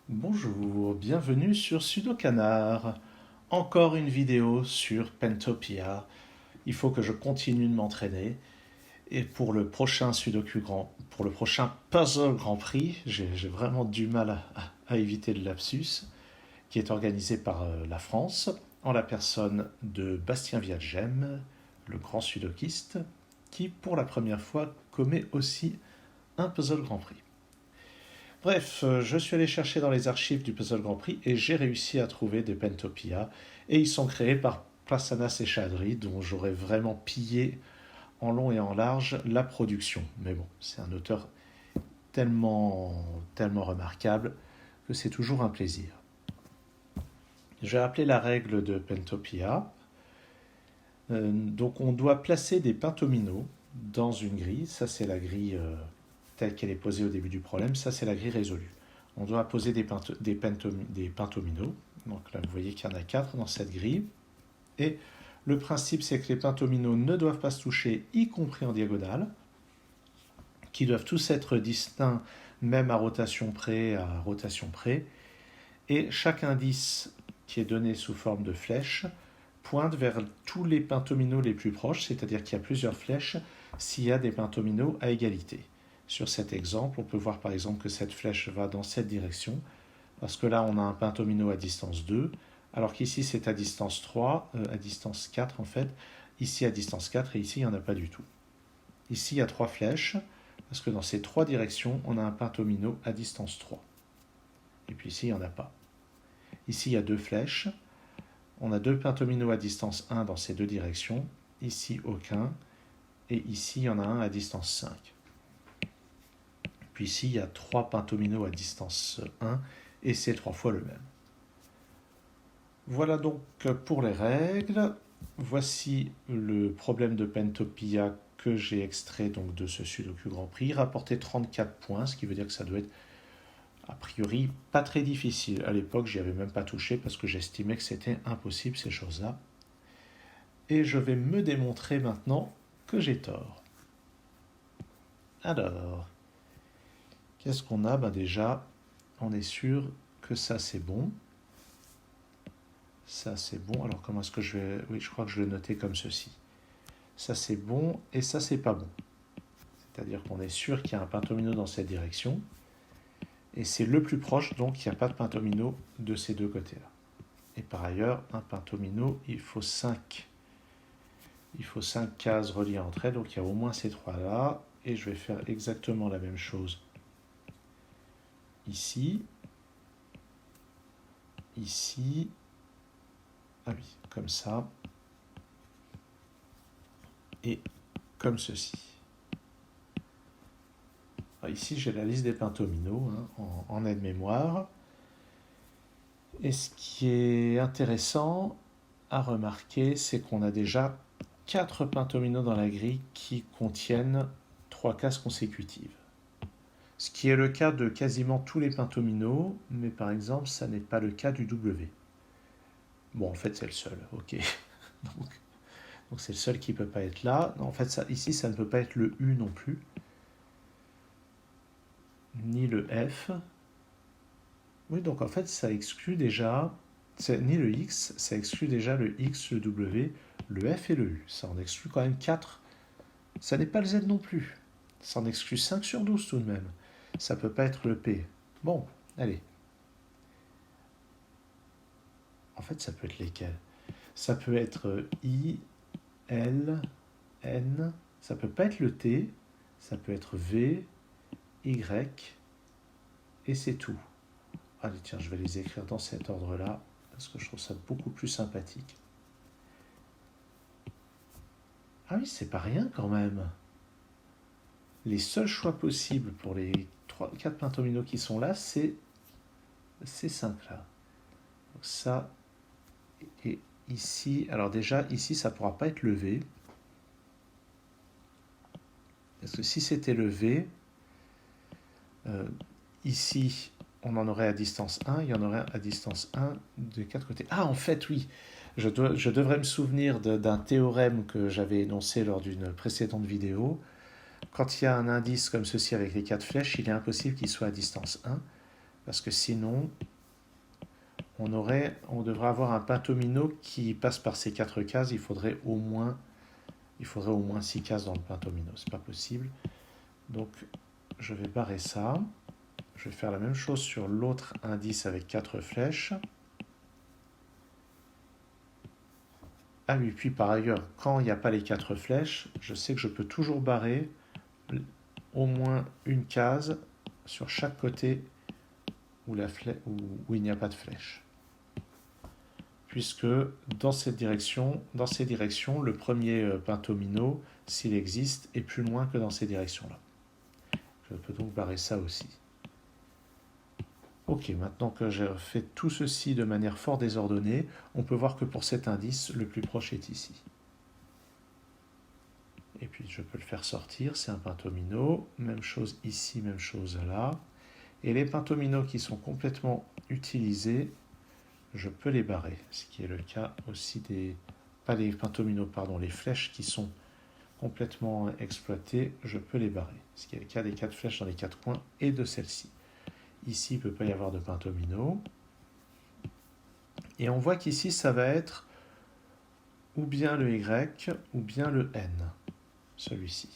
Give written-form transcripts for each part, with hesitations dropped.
Bonjour, bienvenue sur Sudokanar. Encore une vidéo sur Pentopia. Il faut que je continue de m'entraîner. Et pour le prochain pour le prochain Puzzle Grand Prix, j'ai vraiment du mal à éviter le lapsus, qui est organisé par la France, en la personne de Bastien Viadgem, le grand sudokiste, qui pour la première fois commet aussi un Puzzle Grand Prix. Bref, je suis allé chercher dans les archives du Puzzle Grand Prix et j'ai réussi à trouver des Pentopia. Et ils sont créés par Prasanna Seshadri, dont j'aurais vraiment pillé en long et en large la production. Mais bon, c'est un auteur tellement remarquable que c'est toujours un plaisir. J'ai appelé la règle de Pentopia. Donc on doit placer des pentomino dans une grille. Ça, c'est la grille telle qu'elle est posée au début du problème. Ça, c'est la grille résolue. On doit poser des pentomino. Donc là, vous voyez qu'il y en a 4 dans cette grille. Et le principe, c'est que les pentomino ne doivent pas se toucher, y compris en diagonale, qui doivent tous être distincts, même à rotation près, Et chaque indice qui est donné sous forme de flèche pointe vers tous les pentomino les plus proches, c'est-à-dire qu'il y a plusieurs flèches s'il y a des pentomino à égalité. Sur cet exemple, on peut voir par exemple que cette flèche va dans cette direction, parce que là on a un pentomino à distance 2, alors qu'ici c'est à distance 3, à distance 4 en fait, ici à distance 4 et ici il n'y en a pas du tout. Ici il y a 3 flèches, parce que dans ces 3 directions on a un pentomino à distance 3. Et puis ici il n'y en a pas. Ici il y a 2 flèches, on a 2 pentomino à distance 1 dans ces 2 directions, ici aucun, et ici il y en a un à distance 5. Puis ici, il y a 3 pentomino à distance 1, et c'est 3 fois le même. Voilà donc pour les règles. Voici le problème de Pentopia que j'ai extrait donc de ce Sudoku Grand Prix. Rapporté 34 points, ce qui veut dire que ça doit être a priori pas très difficile. À l'époque, j'y avais même pas touché parce que j'estimais que c'était impossible ces choses-là. Et je vais me démontrer maintenant que j'ai tort. Alors, qu'est-ce qu'on a? Déjà, on est sûr que ça c'est bon. Ça c'est bon. Alors comment est-ce que je vais... Oui, je crois que je vais noter comme ceci. Ça c'est bon et ça c'est pas bon. C'est-à-dire qu'on est sûr qu'il y a un pentomino dans cette direction. Et c'est le plus proche, donc il n'y a pas de pentomino de ces deux côtés-là. Et par ailleurs, un pentomino, il faut 5. Il faut 5 cases reliées entre elles, donc il y a au moins ces trois-là. Et je vais faire exactement la même chose ici. Ici. Ah oui, comme ça. Et comme ceci. Alors ici, j'ai la liste des pentomino en aide-mémoire. Et ce qui est intéressant à remarquer, c'est qu'on a déjà 4 pentomino dans la grille qui contiennent 3 cases consécutives. Ce qui est le cas de quasiment tous les pentomino, mais par exemple, ça n'est pas le cas du W. Bon, en fait, c'est le seul, ok. Donc c'est le seul qui ne peut pas être là. Non, en fait, ici, ça ne peut pas être le U non plus, ni le F. Oui, donc en fait, ça exclut déjà, ni le X, ça exclut déjà le X, le W, le F et le U. Ça en exclut quand même 4. Ça n'est pas le Z non plus. Ça en exclut 5 sur 12 tout de même. Ça peut pas être le P. Bon, allez. En fait, ça peut être lesquels? Ça peut être I, L, N. Ça peut pas être le T. Ça peut être V, Y. Et c'est tout. Allez, tiens, je vais les écrire dans cet ordre-là, parce que je trouve ça beaucoup plus sympathique. Ah oui, c'est pas rien quand même. Les seuls choix possibles pour les 4 pentomino qui sont là, c'est ces 5-là. Donc ça, et ici, alors déjà, ici, ça ne pourra pas être le V. Parce que si c'était le V, ici, on en aurait à distance 1, il y en aurait à distance 1 de 4 côtés. Ah, en fait, oui, je devrais me souvenir d'un théorème que j'avais énoncé lors d'une précédente vidéo. Quand il y a un indice comme ceci avec les 4 flèches, il est impossible qu'il soit à distance 1, Parce que sinon, on devrait avoir un pentomino qui passe par ces 4 cases. Il faudrait au moins 6 cases dans le pentomino. C'est pas possible. Donc, je vais barrer ça. Je vais faire la même chose sur l'autre indice avec 4 flèches. Ah oui, puis par ailleurs, quand il n'y a pas les 4 flèches, je sais que je peux toujours barrer au moins une case sur chaque côté où il n'y a pas de flèche. Puisque dans ces directions, le premier pentomino, s'il existe, est plus loin que dans ces directions-là. Je peux donc barrer ça aussi. Ok, maintenant que j'ai fait tout ceci de manière fort désordonnée, on peut voir que pour cet indice, le plus proche est ici. Et puis je peux le faire sortir, c'est un pentomino. Même chose ici, même chose là. Et les pentominos qui sont complètement utilisés, je peux les barrer. Ce qui est le cas aussi pas les pentominos, pardon, les flèches qui sont complètement exploitées, je peux les barrer. Ce qui est le cas des 4 flèches dans les 4 coins et de celle-ci. Ici, il ne peut pas y avoir de pentomino. Et on voit qu'ici, ça va être ou bien le Y ou bien le N, celui-ci.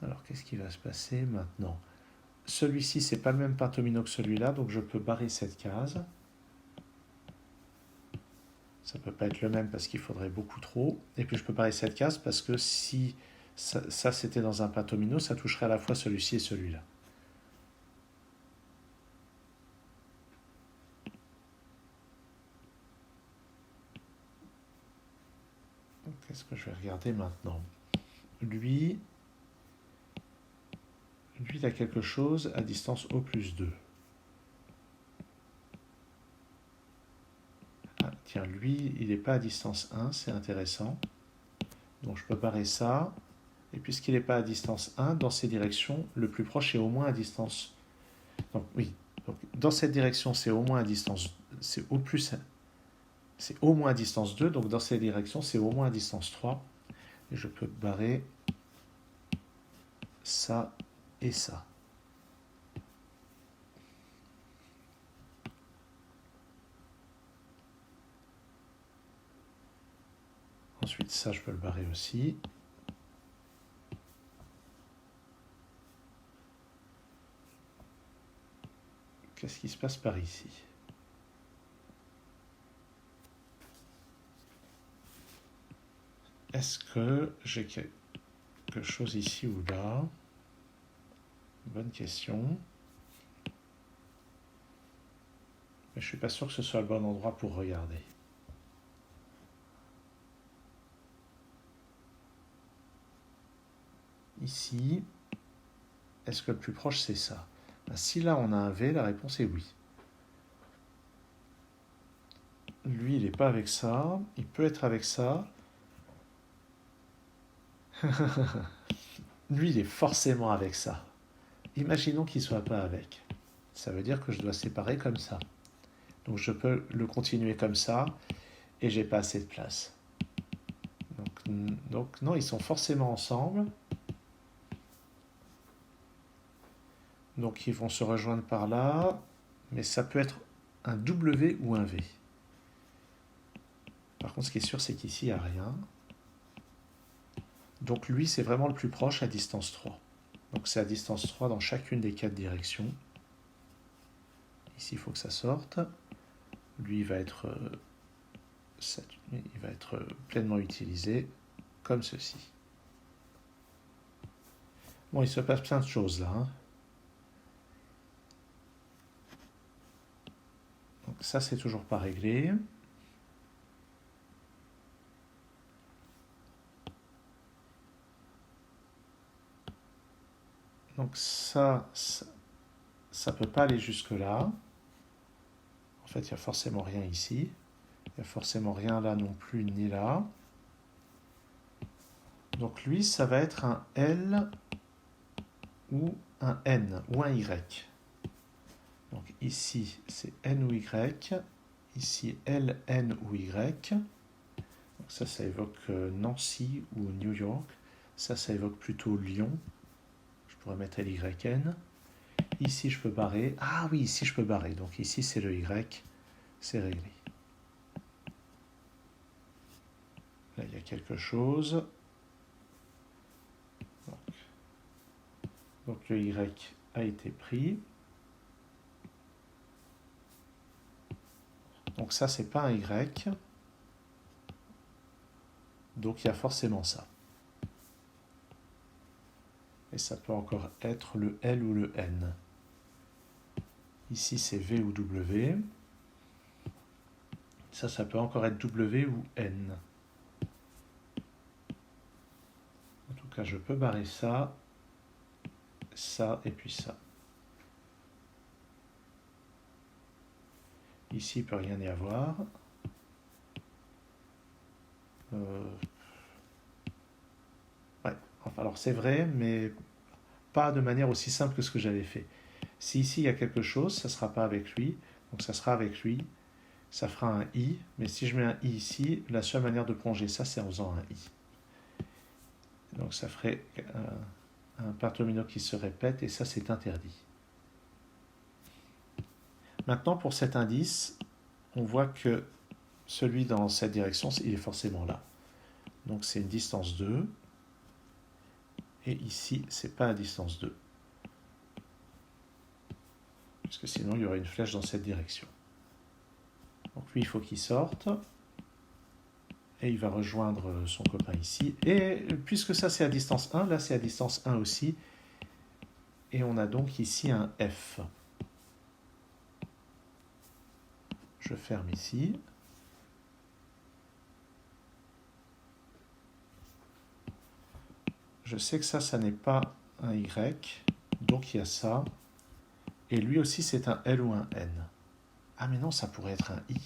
Alors, qu'est-ce qui va se passer maintenant? Celui-ci, c'est pas le même pentomino que celui-là, donc je peux barrer cette case. Ça ne peut pas être le même parce qu'il faudrait beaucoup trop. Et puis je peux barrer cette case parce que si ça c'était dans un pentomino, ça toucherait à la fois celui-ci et celui-là. Qu'est-ce que je vais regarder maintenant? Lui, il a quelque chose à distance O plus 2. Ah, tiens, lui, il n'est pas à distance 1, c'est intéressant. Donc je peux barrer ça. Et puisqu'il n'est pas à distance 1, dans ces directions, le plus proche est au moins à distance... Donc oui, donc, dans cette direction, c'est au moins à distance... C'est au plus... C'est au moins à distance 2, donc dans cette direction, c'est au moins à distance 3. Et je peux barrer ça et ça. Ensuite, ça, je peux le barrer aussi. Qu'est-ce qui se passe par ici? Est-ce que j'ai quelque chose ici ou là? Bonne question. Mais je ne suis pas sûr que ce soit le bon endroit pour regarder. Ici, est-ce que le plus proche c'est ça? Si là on a un V, la réponse est oui. Lui, il n'est pas avec ça. Il peut être avec ça. Lui, il est forcément avec ça. Imaginons qu'il ne soit pas avec. Ça veut dire que je dois séparer comme ça. Donc je peux le continuer comme ça et j'ai pas assez de place. Donc non, ils sont forcément ensemble. Donc ils vont se rejoindre par là, mais ça peut être un W ou un V. Par contre, ce qui est sûr, c'est qu'ici, il n'y a rien. Donc lui, c'est vraiment le plus proche à distance 3. Donc c'est à distance 3 dans chacune des 4 directions. Ici, il faut que ça sorte. Lui, il va être pleinement utilisé comme ceci. Bon, il se passe plein de choses là. Hein. Donc ça, c'est toujours pas réglé. Donc ça peut pas aller jusque là. En fait, il n'y a forcément rien ici. Il n'y a forcément rien là non plus, ni là. Donc lui, ça va être un L ou un N ou un Y. Donc ici, c'est N ou Y. Ici, L, N ou Y. Donc ça évoque Nancy ou New York. Ça évoque plutôt lion. Je pourrais mettre LYN. Ici, je peux barrer. Ah oui, ici, je peux barrer. Donc ici, c'est le Y. C'est réglé. Là, il y a quelque chose. Donc le Y a été pris. Donc ça, c'est pas un Y. Donc il y a forcément ça. Et ça peut encore être le L ou le N. Ici, c'est V ou W. Ça peut encore être W ou N. En tout cas, je peux barrer ça, ça et puis ça. Ici, il ne peut rien y avoir. Ouais. Enfin, alors c'est vrai, mais pas de manière aussi simple que ce que j'avais fait. Si ici il y a quelque chose, ça ne sera pas avec lui, donc ça sera avec lui, ça fera un I, mais si je mets un I ici, la seule manière de plonger ça, c'est en faisant un I. Donc ça ferait un pentomino qui se répète, et ça c'est interdit. Maintenant, pour cet indice, on voit que celui dans cette direction, il est forcément là. Donc c'est une distance 2. Et ici, c'est pas à distance 2. Puisque sinon, il y aurait une flèche dans cette direction. Donc lui, il faut qu'il sorte. Et il va rejoindre son copain ici. Et puisque ça, c'est à distance 1, là, c'est à distance 1 aussi. Et on a donc ici un F. Je ferme ici. Je sais que ça n'est pas un Y. Donc il y a ça. Et lui aussi, c'est un L ou un N. Ah, mais non, ça pourrait être un I.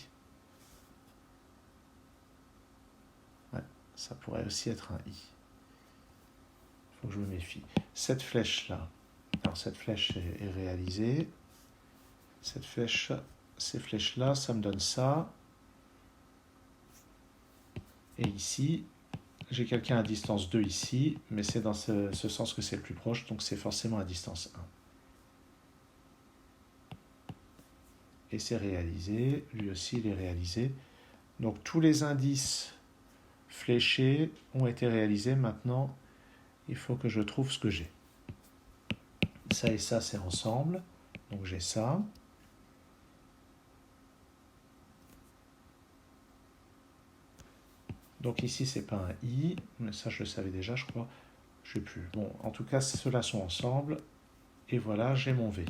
Ouais, ça pourrait aussi être un I. Il faut que je me méfie. Cette flèche-là, alors cette flèche est réalisée. Cette flèche, ces flèches-là, ça me donne ça. Et ici, j'ai quelqu'un à distance 2 ici, mais c'est dans ce sens que c'est le plus proche, donc c'est forcément à distance 1. Et c'est réalisé, lui aussi il est réalisé. Donc tous les indices fléchés ont été réalisés. Maintenant, il faut que je trouve ce que j'ai. Ça et ça, c'est ensemble. Donc j'ai ça. Donc ici, c'est pas un I, mais ça je le savais déjà, je crois. Je sais plus. Bon, en tout cas, ceux-là sont ensemble. Et voilà, j'ai mon V.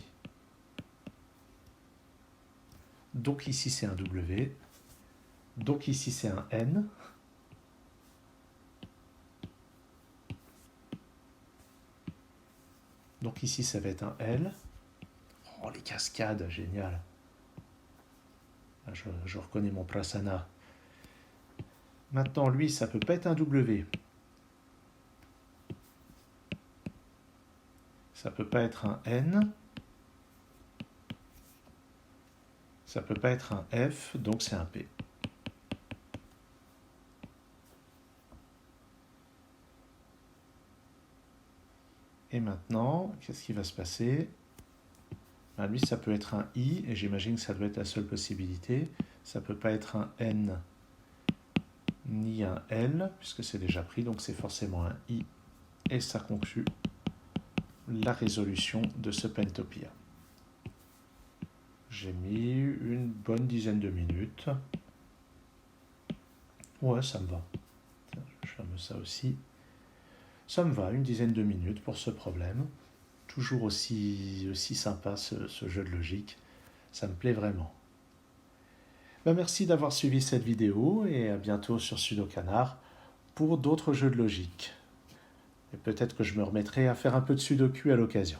Donc ici, c'est un W. Donc ici, c'est un N. Donc ici, ça va être un L. Oh, les cascades, génial. Je reconnais mon prasana. Maintenant, lui, ça peut pas être un W. Ça peut pas être un N. Ça peut pas être un F, donc c'est un P. Et maintenant, qu'est-ce qui va se passer? Ben lui, ça peut être un I, et j'imagine que ça doit être la seule possibilité. Ça peut pas être un N ni un L, puisque c'est déjà pris, donc c'est forcément un I. Et ça conclut la résolution de ce Pentopia. J'ai mis une bonne dizaine de minutes. Ouais, ça me va. Je ferme ça aussi. Ça me va, une dizaine de minutes pour ce problème. Toujours aussi sympa ce jeu de logique. Ça me plaît vraiment. Ben, merci d'avoir suivi cette vidéo et à bientôt sur Sudokanar pour d'autres jeux de logique. Et peut-être que je me remettrai à faire un peu de Sudoku à l'occasion.